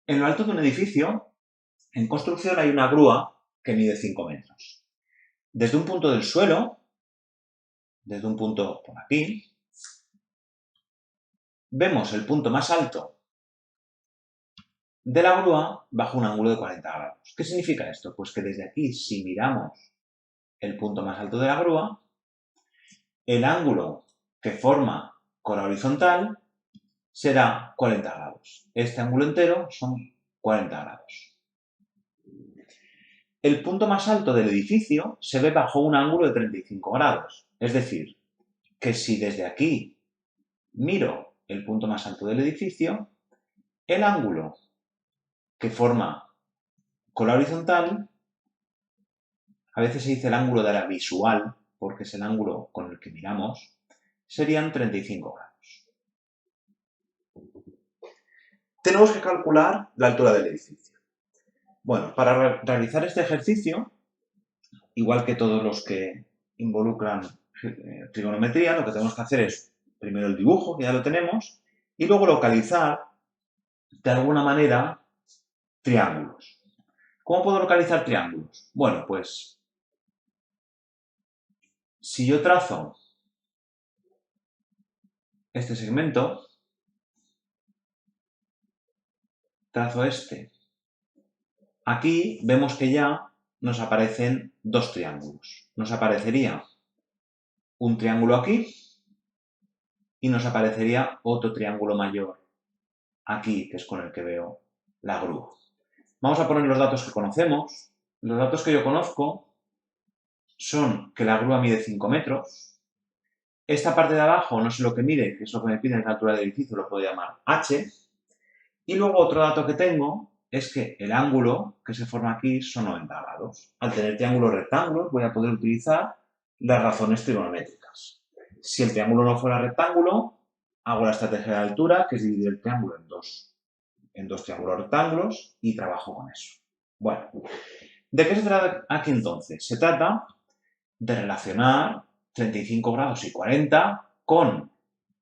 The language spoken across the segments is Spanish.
En lo alto de un edificio, en construcción, hay una grúa que mide 5 metros. Desde un punto del suelo, desde un punto por aquí, vemos el punto más alto de la grúa bajo un ángulo de 40 grados. ¿Qué significa esto? Pues que desde aquí, si miramos el punto más alto de la grúa, el ángulo que forma con la horizontal será 40 grados. Este ángulo entero son 40 grados. El punto más alto del edificio se ve bajo un ángulo de 35 grados. Es decir, que si desde aquí miro el punto más alto del edificio, el ángulo que forma con la horizontal, a veces se dice el ángulo de la visual, porque es el ángulo con el que miramos, serían 35 grados. Tenemos que calcular la altura del edificio. Bueno, para realizar este ejercicio, igual que todos los que involucran trigonometría, lo que tenemos que hacer es primero el dibujo, que ya lo tenemos, y luego localizar de alguna manera triángulos. ¿Cómo puedo localizar triángulos? Bueno, pues si yo trazo este segmento, trazo este, aquí vemos que ya nos aparecen dos triángulos. Nos aparecería un triángulo aquí y nos aparecería otro triángulo mayor aquí, que es con el que veo la grúa. Vamos a poner los datos que conocemos. Los datos que yo conozco son que la grúa mide 5 metros. Esta parte de abajo no sé lo que mide, que es lo que me piden la altura del edificio, lo puedo llamar h. Y luego otro dato que tengo es que el ángulo que se forma aquí son 90 grados. Al tener triángulos rectángulos voy a poder utilizar las razones trigonométricas. Si el triángulo no fuera rectángulo, hago la estrategia de altura, que es dividir el triángulo en dos triángulos rectángulos y trabajo con eso. Bueno, ¿de qué se trata aquí entonces? Se trata de relacionar 35 grados y 40 con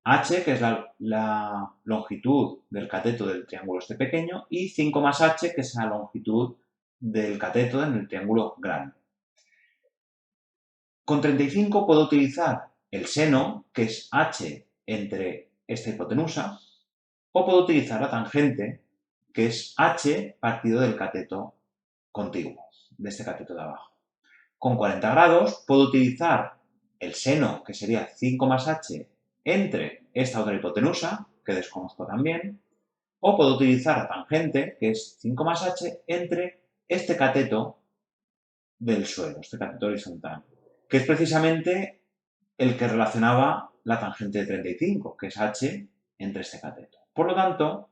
h, que es la longitud del cateto del triángulo este pequeño, y 5 más h, que es la longitud del cateto en el triángulo grande. Con 35 puedo utilizar el seno, que es h entre esta hipotenusa, o puedo utilizar la tangente, que es h partido del cateto contiguo, de este cateto de abajo. Con 40 grados puedo utilizar el seno, que sería 5 más h, entre esta otra hipotenusa, que desconozco también, o puedo utilizar la tangente, que es 5 más h, entre este cateto del suelo, este cateto horizontal, que es precisamente el que relacionaba la tangente de 35, que es h entre este cateto. Por lo tanto,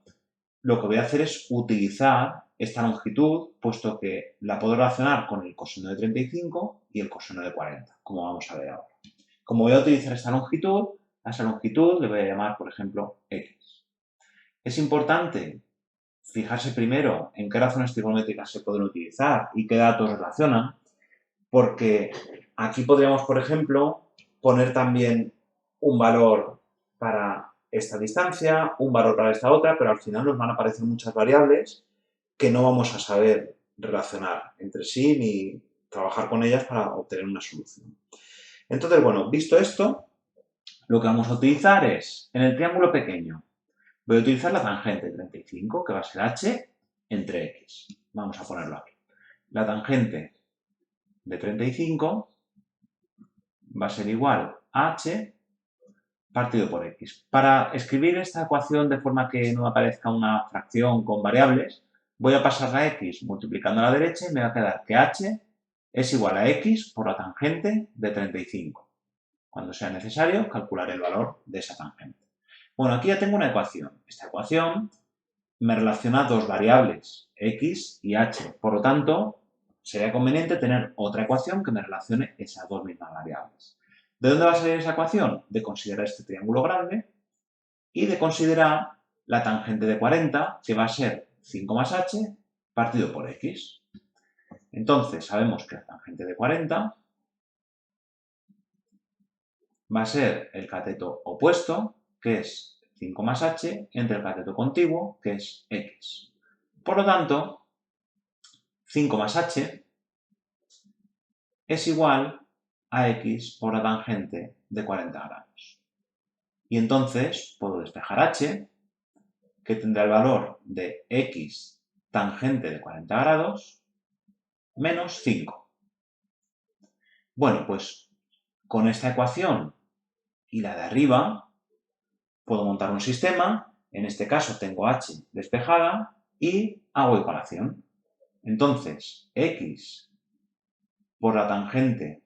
lo que voy a hacer es utilizar esta longitud, puesto que la puedo relacionar con el coseno de 35 y el coseno de 40, como vamos a ver ahora. Como voy a utilizar esta longitud, a esa longitud le voy a llamar, por ejemplo, x. Es importante fijarse primero en qué razones trigonométricas se pueden utilizar y qué datos relacionan, porque aquí podríamos, por ejemplo, poner también un valor para esta distancia, un valor para esta otra, pero al final nos van a aparecer muchas variables que no vamos a saber relacionar entre sí ni trabajar con ellas para obtener una solución. Entonces, bueno, visto esto, lo que vamos a utilizar es, en el triángulo pequeño, voy a utilizar la tangente de 35, que va a ser h entre x. Vamos a ponerlo aquí. La tangente de 35 va a ser igual a h partido por x. Para escribir esta ecuación de forma que no aparezca una fracción con variables, voy a pasar la x multiplicando a la derecha y me va a quedar que h es igual a x por la tangente de 35. Cuando sea necesario, calcularé el valor de esa tangente. Bueno, aquí ya tengo una ecuación. Esta ecuación me relaciona dos variables, x y h. Por lo tanto, sería conveniente tener otra ecuación que me relacione esas dos mismas variables. ¿De dónde va a salir esa ecuación? De considerar este triángulo grande y de considerar la tangente de 40, que va a ser 5 más h partido por x. Entonces, sabemos que la tangente de 40 va a ser el cateto opuesto, que es 5 más h, entre el cateto contiguo, que es x. Por lo tanto, 5 más h es igual a x por la tangente de 40 grados. Y entonces puedo despejar h, que tendrá el valor de x tangente de 40 grados menos 5. Bueno, pues con esta ecuación y la de arriba puedo montar un sistema. En este caso tengo h despejada y hago igualación. Entonces, x por la tangente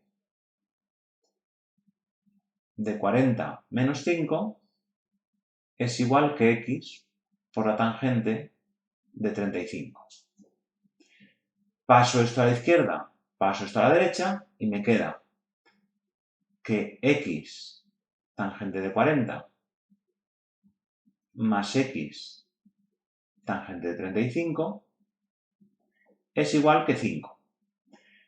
de 40 menos 5 es igual que x por la tangente de 35. Paso esto a la izquierda, paso esto a la derecha y me queda que x tangente de 40 más x tangente de 35 es igual que 5.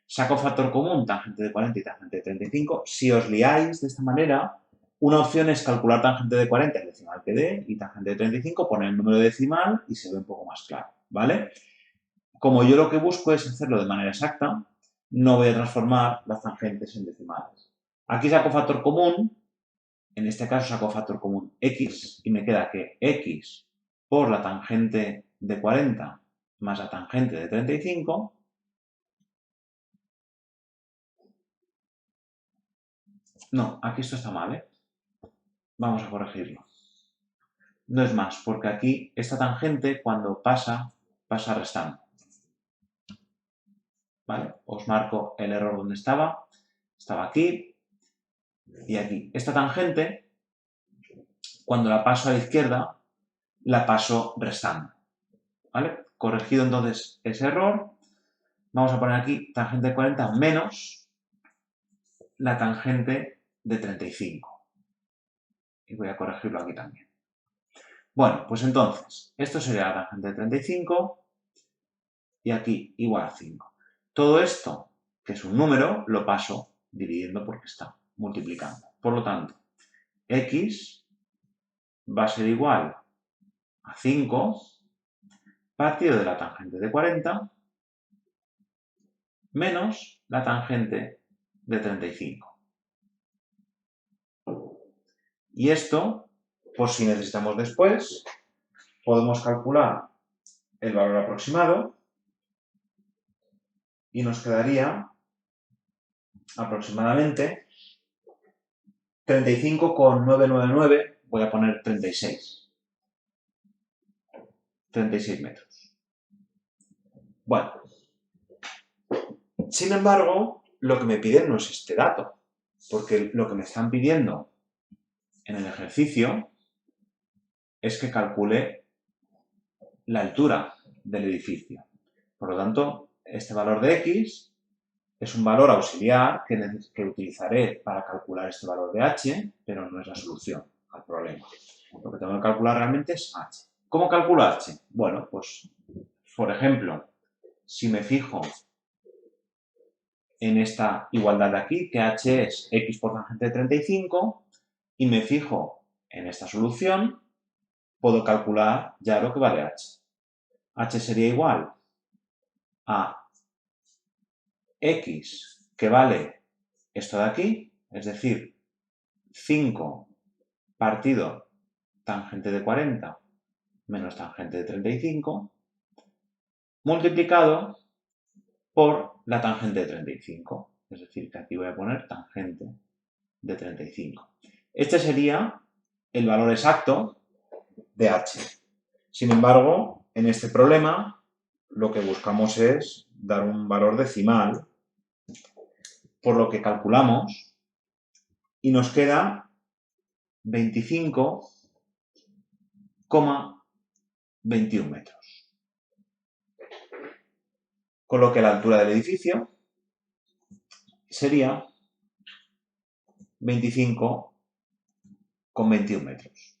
Saco factor común, tangente de 40 y tangente de 35. Si os liáis de esta manera, una opción es calcular tangente de 40 el decimal que dé y tangente de 35, poner el número decimal y se ve un poco más claro, ¿vale? Como yo lo que busco es hacerlo de manera exacta, no voy a transformar las tangentes en decimales. Aquí saco factor común, en este caso saco factor común x y me queda que x por la tangente de 40 más la tangente de 35 no, aquí esto está mal, ¿eh? Vamos a corregirlo. No es más, porque aquí esta tangente cuando pasa restando. ¿Vale? Os marco el error donde estaba. Estaba aquí y aquí. Esta tangente, cuando la paso a la izquierda, la paso restando. ¿Vale? Corregido entonces ese error, vamos a poner aquí tangente de 40 menos la tangente de 35. Y voy a corregirlo aquí también. Bueno, pues entonces, esto sería la tangente de 35 y aquí igual a 5. Todo esto, que es un número, lo paso dividiendo porque está multiplicando. Por lo tanto, x va a ser igual a 5 partido de la tangente de 40 menos la tangente de 35. Y esto, por si necesitamos después, podemos calcular el valor aproximado y nos quedaría aproximadamente 35,999, voy a poner 36 metros. Bueno, sin embargo, lo que me piden no es este dato, porque lo que me están pidiendo en el ejercicio es que calcule la altura del edificio. Por lo tanto, este valor de x es un valor auxiliar que utilizaré para calcular este valor de h, pero no es la solución al problema. Lo que tengo que calcular realmente es h. ¿Cómo calculo h? Bueno, pues, por ejemplo, si me fijo en esta igualdad de aquí, que h es x por tangente de 35, y me fijo en esta solución, puedo calcular ya lo que vale h. h sería igual a x, que vale esto de aquí, es decir, 5 partido tangente de 40 menos tangente de 35, multiplicado por la tangente de 35. Es decir, que aquí voy a poner tangente de 35. Este sería el valor exacto de h. Sin embargo, en este problema, lo que buscamos es dar un valor decimal, por lo que calculamos, y nos queda 25,21 metros. Con lo que la altura del edificio sería 25,21 metros.